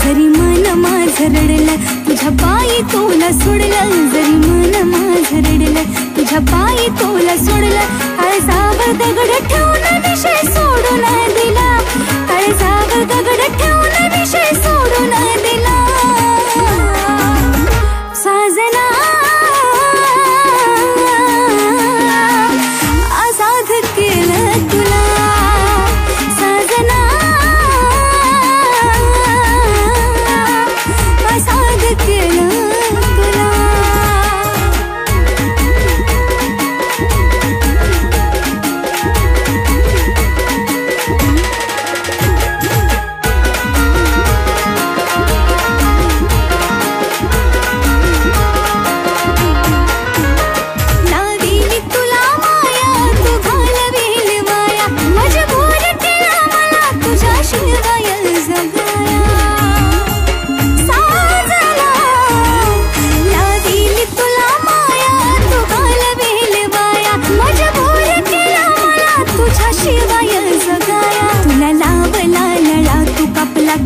जरी मन माझं रडलं तुझ्या पायी तुला सोडलं, जरी मन माझं रडलं तुझ्या पायी तुला सोडलं, काळजावर दगड ठेवून विषय सोडून दिला, काळजावर दगड ठेवून विषय सोडून दिला. साजना आजाद केलं तुला, साजना आजाद केलं तुला.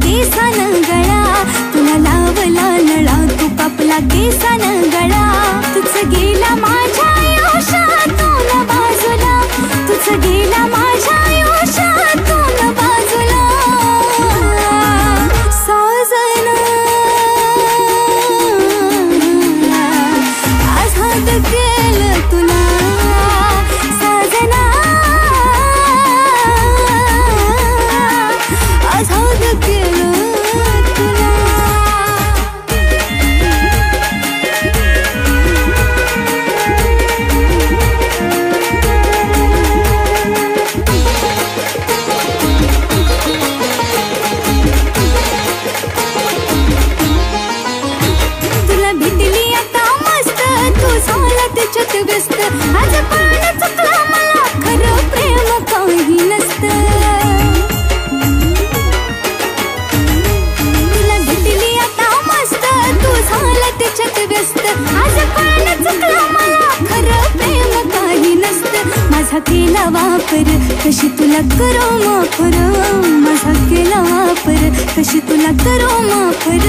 केसान गळा तुला लावला नळा, तू कापला केसान गळा, तुझं गेला माझ्या आयुष्यातून बाजूला, तुझं गेला माझ्या आयुष्यातून बाजूला. साजना आजाद केलं तुला, साजना आजाद केलं तुला. तुला भेटली आता मस्त, तू झाला त्याच्यात व्यस्त, आज पण चुकला मला खरं प्रेम काही नसतं. आज पण चुकला मला खरं प्रेम काही नसतं. माझा केला वापर कशी तुला करू माफर, माझा केला वापर कशी तुला करू माफर.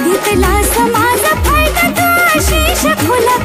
घेतला माझा फायदा तू आशिष खुला